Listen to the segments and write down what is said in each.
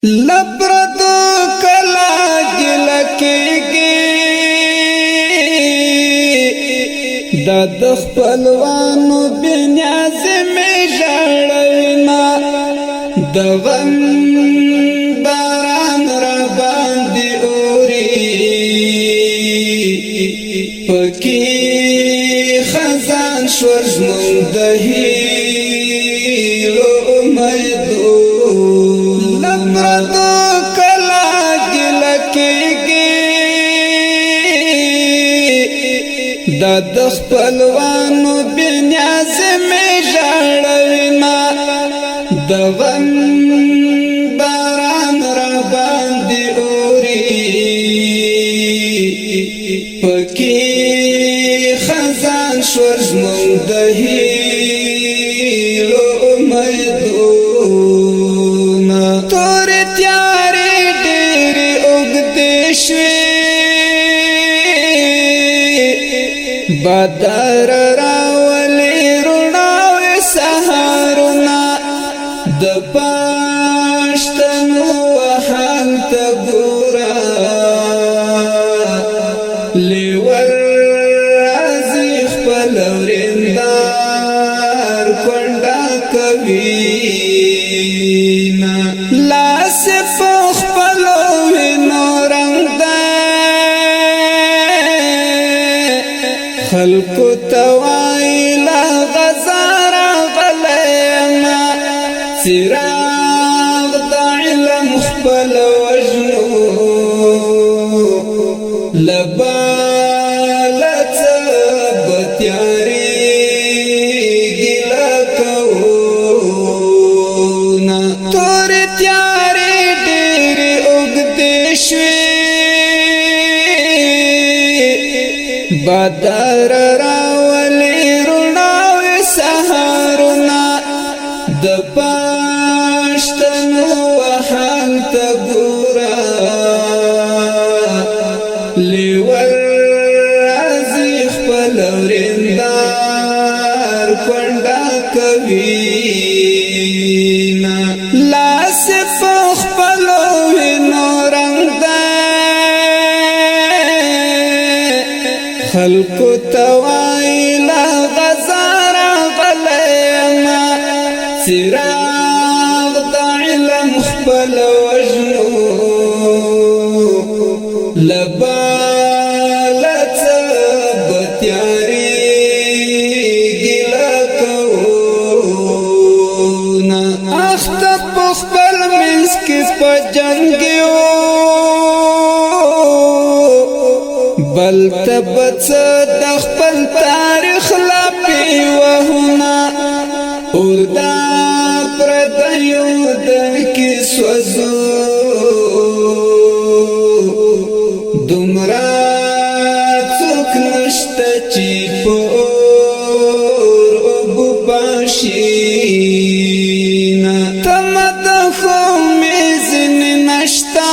لبردو کلا گلکیگی دا دخپلوانو بینیاز می جاڑوینا دا غم باران را باندی اوری پکی خزان شورزمون دهیلو امیدو لبردو کلا گلکیگی دا دخپلوانو بینیاز می جاڑوینا دا غم باران را باندی اوری پکی خزان شورزمون دهیلو امیدونا توری تیاری دیری اگدشوی بدر راولی روناوی سهارونا د پاشتنو وحال تا گورا لیور رازی خپلوریندار کنڈا کوینا لاس پخ پلوی نورنگ دے خلقو توائیلا غزارا غلینا سراغ دا علم خپل وجنو لبالت بتیاری گلا کونا توری تیاری دیری اگدشوی بدر راولی روناوی سهارونا د پاشتنو وحال تا گورا لیور رازی خپلوریندار کنڈا کوینا لاس پخ پلوی نورنگ دے خلقو توائیلا غزارا غلینا سراغ دا علم خپل وجنو لبالت بتیاری گلا کونا اختب خپل منس کی پا جنگیو بل تبت دخپل تاریخ لاپی وحنا اور دا پردیو دکی سوزو دمرا چوک نشتا چی پور ابو پاشینا تمدخو میزن نشتا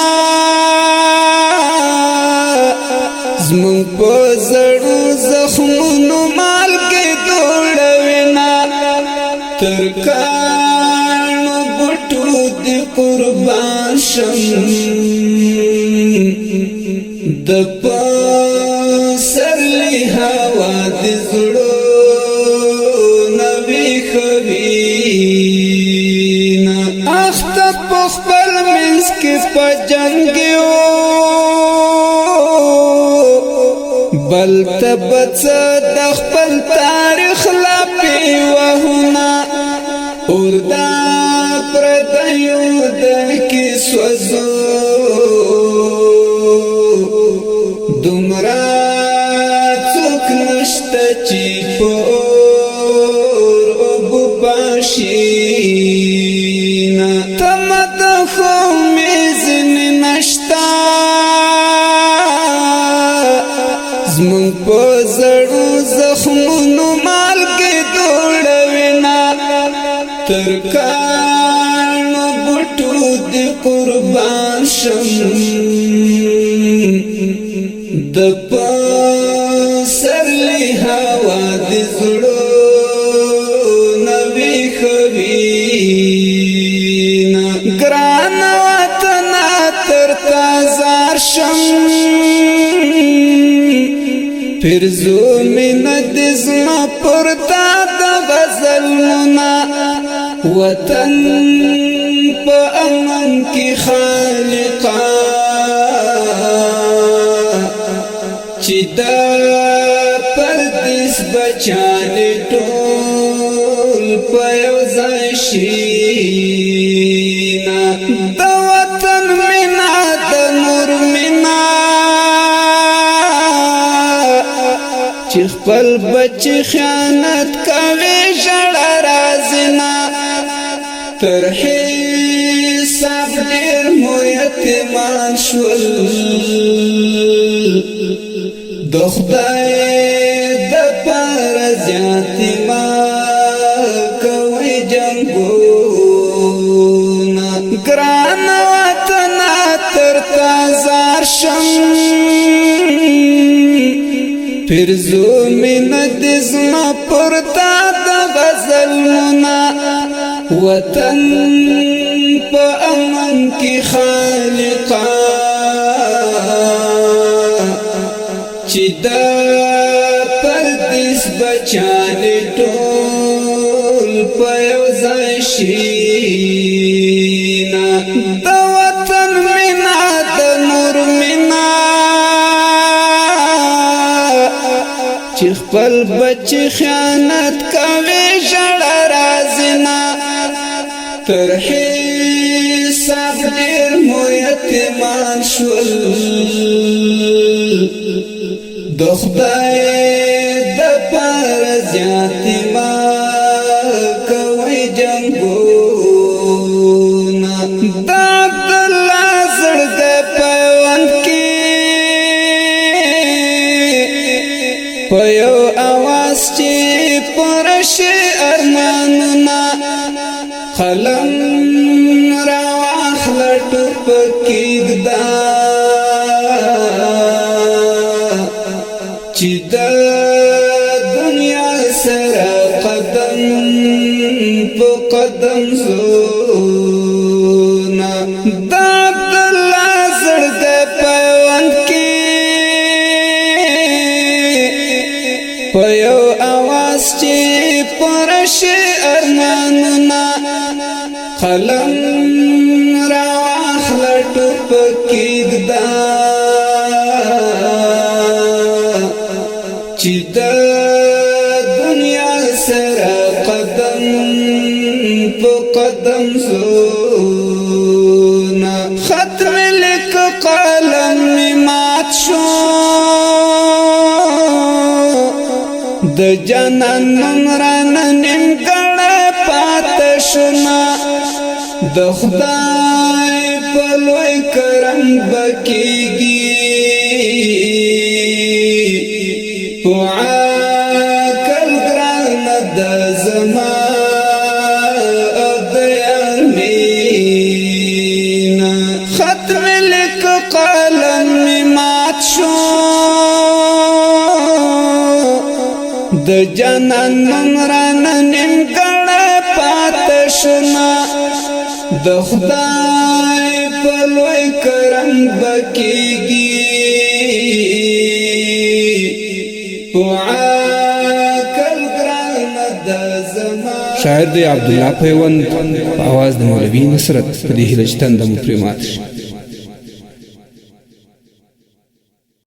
زمون پزړو زخمونو مالګې دوړوینا ترکانو بټو دی قربان شم د پسرلی هوا د زړو نوی خوینا اخته په خپل منځ کې په جنګیو بل تبت دخپل تاریخ لاپی وحنا اور دا پردیو دکی سوزو دمرا چوک نشتا چی پور ابو پاشینا تمدخو میزن نشتا زمون پزړو زخمونو مالګې دوړوینا ترکانو بټو دی قربان شم د پسرلی هوا د زړو نوی خوینا ګران وطن زار شم فرزو من دزما پرتا د غزل منا وطن په امن کی خالقا چې دا پردیس بچانې ټول په یو ځای شي د وطن مینا د نور مینا چې خپل بچی خیانت کوي ژړا رازنا تر حساب ډېر مو یتیمان شول د خدای د پاره زیاتې ما کوي جنګونه ګران وطن تر تازار شم فرزو من دزما پرتا د غزل منا وطن په امن کی خالقا چې دا پردیس بچانې ټول په یو ځای شي د وطن مینا د نور مینا چې خپل بچی خیانت کوي ژړا رازنا تر حساب ډېر مو یتیمان شول د خدای د پاره زیاتې ما کوي جنګونه د عبدالله زړګی پیوند کې په یو اواز چې پرشي ارمانونه قلم را واخله ټوپک کېږده چې د دنیا سره قدم په قدم زونا د عبدالله زړګی پیوند کې په یو اواز چې پرشي ارمانونه قلم را واخله ټوپک کېږده چې د دنیا سره قدم په قدم زونا ختم لیک قلم می مات شو د جنان نمران نیمګړی پاته شومه د خدای په لوی کرم به کېږي په عقل ګرانه ده زما او د یار مینه ختم لیک قلم می مات شو د جنان نمران نیمګړی پاته شومه د خدای په لوی کرم به کېږي په عقل ګرانه ده زما شاعر دی عبدالله پیوند په اواز د مولوي نصرت په دې هیله چې تنده مو پرې مات شي